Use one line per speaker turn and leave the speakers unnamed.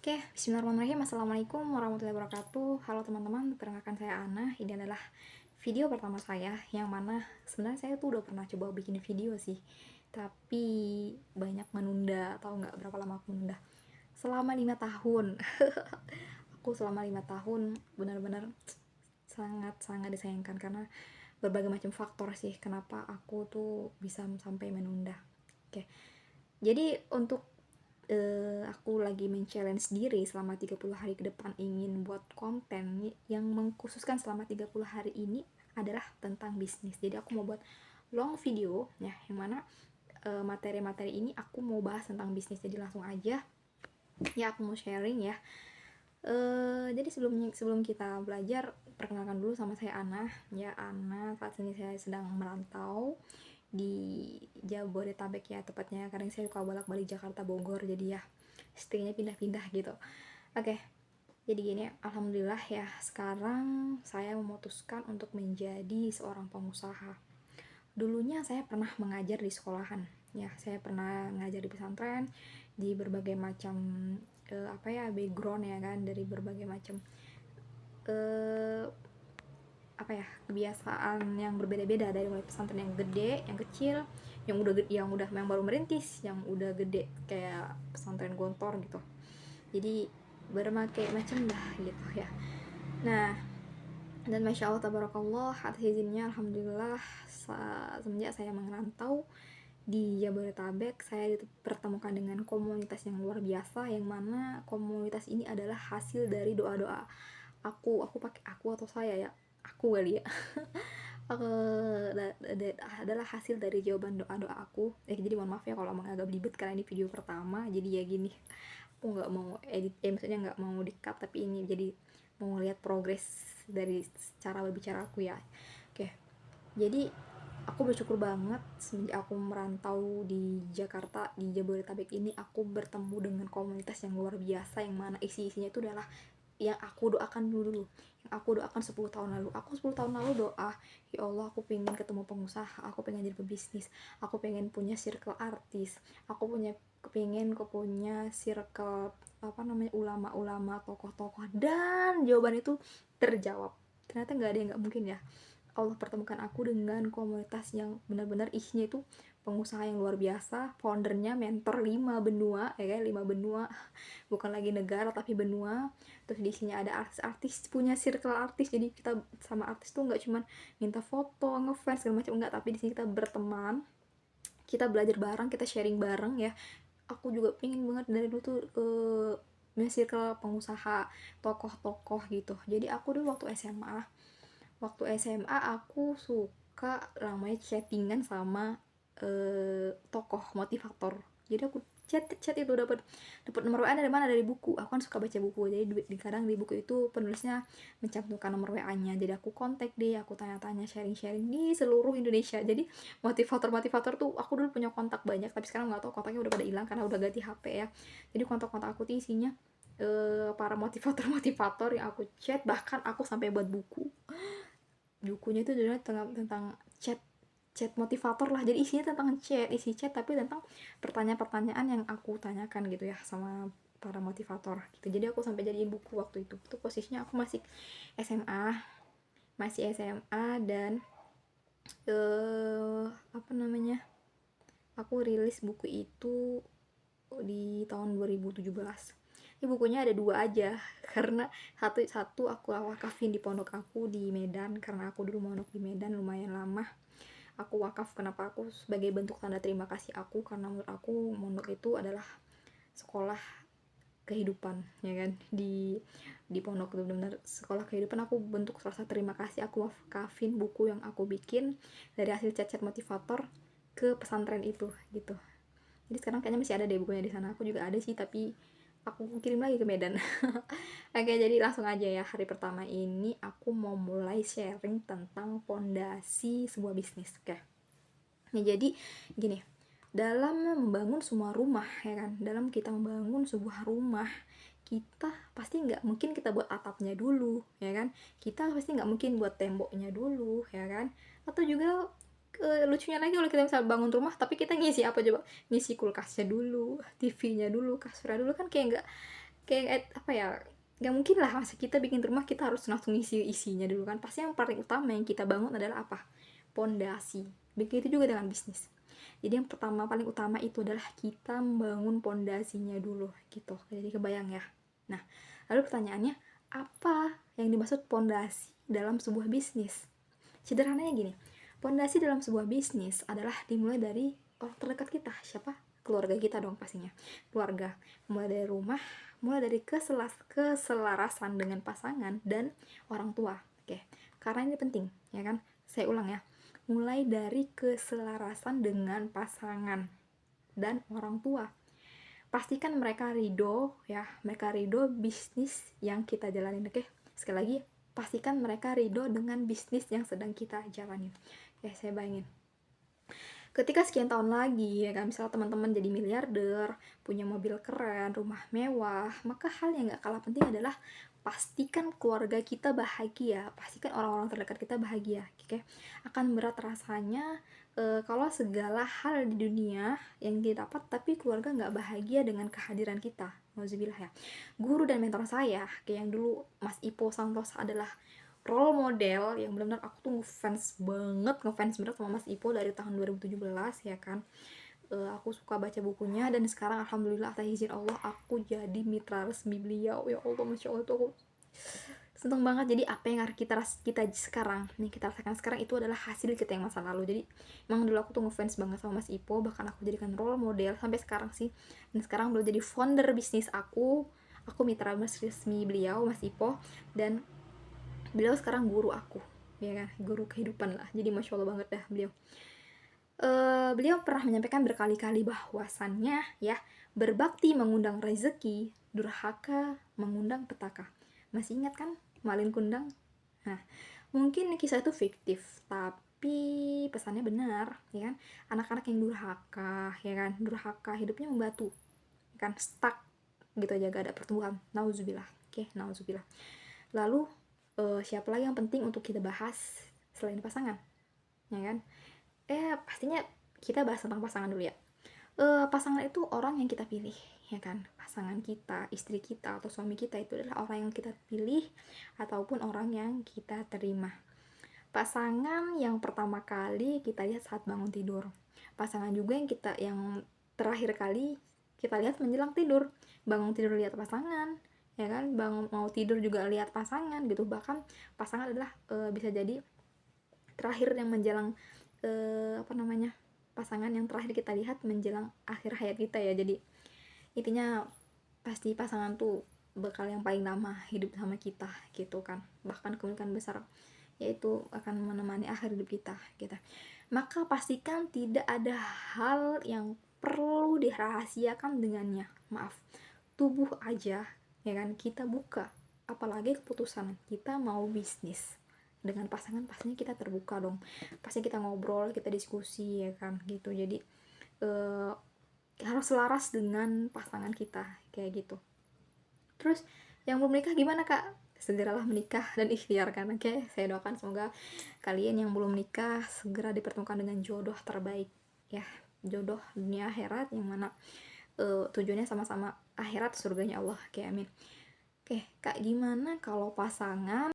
Oke, bismillahirrahmanirrahim. Assalamualaikum warahmatullahi wabarakatuh. Halo teman-teman, perkenalkan saya Ana. Ini adalah video pertama saya, yang mana sebenarnya saya tuh udah pernah coba bikin video sih, tapi banyak menunda, atau nggak berapa lama aku menunda. Selama 5 tahun. Aku selama 5 tahun benar-benar sangat-sangat disayangkan karena berbagai macam faktor sih kenapa aku tuh bisa sampai menunda. Oke. Jadi untuk aku lagi men-challenge diri selama 30 hari ke depan ingin buat konten yang mengkhususkan selama 30 hari ini adalah tentang bisnis. Jadi aku mau buat long video ya, yang mana materi-materi ini aku mau bahas tentang bisnis. Jadi langsung aja ya, aku mau sharing ya. Jadi sebelum kita belajar, perkenalkan dulu, sama saya Ana. Ya, Ana, saat ini saya sedang merantau di Jabodetabek ya, tepatnya karena saya suka bolak-balik Jakarta Bogor, jadi ya stay-nya pindah-pindah gitu. Oke, jadi gini, alhamdulillah ya, sekarang saya memutuskan untuk menjadi seorang pengusaha. Dulunya saya pernah mengajar di sekolahan ya, saya pernah mengajar di pesantren, di berbagai macam background ya kan, dari berbagai macam eh, kebiasaan yang berbeda-beda, dari mulai pesantren yang gede, yang kecil, yang baru merintis, yang udah gede kayak pesantren Gontor gitu. Jadi berbagai macam dah gitu ya. Nah, dan masya Allah tabarakallah, atas izinnya alhamdulillah, semenjak saya merantau di Jabodetabek, saya dipertemukan dengan komunitas yang luar biasa, yang mana komunitas ini adalah hasil dari doa-doa aku pakai aku atau saya ya, aku kali ya. Adalah hasil dari jawaban doa-doa aku. Jadi mohon maaf ya kalau emang agak belibet karena ini video pertama, jadi ya gini, aku nggak mau edit, maksudnya nggak mau di cut, tapi ini jadi mau lihat progres dari cara berbicara aku ya. Oke, jadi aku bersyukur banget semenjak aku merantau di Jakarta, di Jabodetabek ini, aku bertemu dengan komunitas yang luar biasa, yang mana isi-isinya itu adalah yang aku doakan dulu, yang aku doakan 10 tahun lalu. Aku 10 tahun lalu doa, ya Allah, aku pengen ketemu pengusaha, aku pengen jadi pebisnis, aku pengen punya circle artis, aku punya circle ulama-ulama, tokoh-tokoh, dan jawaban itu terjawab. Ternyata nggak ada yang nggak mungkin ya. Allah pertemukan aku dengan komunitas yang benar-benar isinya itu pengusaha yang luar biasa, foundernya mentor 5 benua ya kan, 5 benua, bukan lagi negara tapi benua. Terus di sini ada artis-artis, punya circle artis, jadi kita sama artis tuh nggak cuman minta foto, ngefans segala macam, enggak, tapi di sini kita berteman, kita belajar bareng, kita sharing bareng ya. Aku juga pengen banget dari dulu tuh punya circle pengusaha, tokoh-tokoh gitu. Jadi aku dulu waktu SMA aku suka namanya chattingan sama tokoh motivator. Jadi aku chat itu dapat nomor WA dari mana, dari buku. Aku kan suka baca buku, jadi kadang di buku itu penulisnya mencantumkan nomor WA-nya, jadi aku kontak dia, aku tanya-tanya, sharing di seluruh Indonesia. Jadi motivator tuh aku dulu punya kontak banyak, tapi sekarang nggak tahu kontaknya udah pada hilang karena udah ganti HP ya. Jadi kontak-kontak aku tuh isinya para motivator yang aku chat, bahkan aku sampai buat bukunya itu adalah tentang chat motivator lah. Jadi isinya tentang isi chat, tapi tentang pertanyaan-pertanyaan yang aku tanyakan gitu ya sama para motivator gitu. Jadi aku sampai jadiin buku waktu itu. Itu posisinya aku SMA masih SMA, dan apa namanya, aku rilis buku itu di tahun 2017. Ini bukunya ada 2 aja karena satu aku wakafin di pondok aku di Medan, karena aku dulu mondok di Medan lumayan lama. Aku wakaf, kenapa? Aku sebagai bentuk tanda terima kasih aku, karena menurut aku mondok itu adalah sekolah kehidupan ya kan. Di pondok itu benar-benar sekolah kehidupan. Aku bentuk rasa terima kasih, aku wakafin buku yang aku bikin dari hasil chat motivator ke pesantren itu gitu. Jadi sekarang kayaknya masih ada deh bukunya di sana. Aku juga ada sih, tapi aku kirim lagi ke Medan. Oke, jadi langsung aja ya. Hari pertama ini aku mau mulai sharing tentang fondasi sebuah bisnis. Oke. Nah, jadi gini, dalam membangun semua rumah ya kan, dalam kita membangun sebuah rumah, kita pasti nggak mungkin kita buat atapnya dulu ya kan, kita pasti nggak mungkin buat temboknya dulu ya kan, atau juga lucunya lagi kalau kita misal bangun rumah tapi kita ngisi apa coba, ngisi kulkasnya dulu, TV-nya dulu, kasurnya dulu, kan kayak kayak apa ya, nggak mungkin lah masa kita bikin rumah kita harus langsung isi isinya dulu kan. Pasti yang paling utama yang kita bangun adalah apa? Pondasi. Begitu juga dengan bisnis. Jadi yang pertama paling utama itu adalah kita membangun pondasinya dulu gitu. Jadi kebayang ya. Nah, lalu pertanyaannya, apa yang dimaksud pondasi dalam sebuah bisnis? Sederhananya gini, pondasi dalam sebuah bisnis adalah dimulai dari orang terdekat kita. Siapa? Keluarga kita dong pastinya. Keluarga. Mulai dari rumah, mulai dari keselarasan dengan pasangan dan orang tua. Oke. Karena ini penting, ya kan? Saya ulang ya. Mulai dari keselarasan dengan pasangan dan orang tua. Pastikan mereka ridho ya, mereka ridho bisnis yang kita jalanin. Oke, sekali lagi, pastikan mereka ridho dengan bisnis yang sedang kita jalanin. Ya, saya bayangin ketika sekian tahun lagi ya kan, misal teman-teman jadi miliarder, punya mobil keren, rumah mewah, maka hal yang gak kalah penting adalah pastikan keluarga kita bahagia, pastikan orang-orang terdekat kita bahagia. Oke, akan berat rasanya kalau segala hal di dunia yang didapat tapi keluarga nggak bahagia dengan kehadiran kita. Nauzubillah ya. Guru dan mentor saya, kayak yang dulu Mas Ipo Santosa, adalah role model yang benar-benar aku tuh ngefans banget sama Mas Ipo dari tahun 2017 ya kan. Aku suka baca bukunya dan sekarang alhamdulillah atas izin Allah aku jadi mitra resmi beliau. Ya Allah, masya Allah, tuh aku seneng banget. Jadi apa yang kita sekarang nih, kita rasakan sekarang itu adalah hasil kita yang masa lalu. Jadi emang dulu aku tuh ngefans banget sama Mas Ipo, bahkan aku jadikan role model sampai sekarang sih. Dan sekarang beliau jadi founder bisnis aku mitra resmi beliau, Mas Ipo, dan beliau sekarang guru aku, ya kan, guru kehidupan lah. Jadi masya Allah banget dah beliau. Beliau pernah menyampaikan berkali-kali bahwasannya ya, berbakti mengundang rezeki, durhaka mengundang petaka. Masih ingat kan Malin Kundang? Nah, mungkin kisah itu fiktif, tapi pesannya benar, ya kan? Anak-anak yang durhaka, ya kan? Durhaka hidupnya membatu, kan, stuck gitu aja, gak ada pertumbuhan. Nauzubillah. Oke, nauzubillah. Lalu siapa lagi yang penting untuk kita bahas selain pasangan, ya kan? Pastinya kita bahas tentang pasangan dulu ya. Pasangan itu orang yang kita pilih, ya kan? Pasangan kita, istri kita atau suami kita itu adalah orang yang kita pilih ataupun orang yang kita terima. Pasangan yang pertama kali kita lihat saat bangun tidur. Pasangan juga yang terakhir kali kita lihat menjelang tidur. Bangun tidur lihat pasangan, ya kan? Bangun mau tidur juga lihat pasangan gitu. Bahkan pasangan adalah bisa jadi terakhir yang menjelang pasangan yang terakhir kita lihat menjelang akhir hayat kita ya. Jadi intinya pasti pasangan tuh bakal yang paling lama hidup sama kita gitu kan, bahkan kemungkinan besar yaitu akan menemani akhir hidup kita gitu. Maka pastikan tidak ada hal yang perlu dirahasiakan dengannya. Maaf, tubuh aja ya kan kita buka, apalagi keputusan kita mau bisnis dengan pasangan, pastinya kita terbuka dong, pasti kita ngobrol, kita diskusi ya kan gitu. Jadi harus selaras dengan pasangan kita kayak gitu. Terus yang belum menikah gimana kak? Segeralah menikah dan ikhtiarkan. Oke, saya doakan semoga kalian yang belum menikah segera dipertemukan dengan jodoh terbaik ya, jodoh dunia akhirat yang mana tujuannya sama-sama akhirat surganya Allah. Oke, amin. Oke kak, gimana kalau pasangan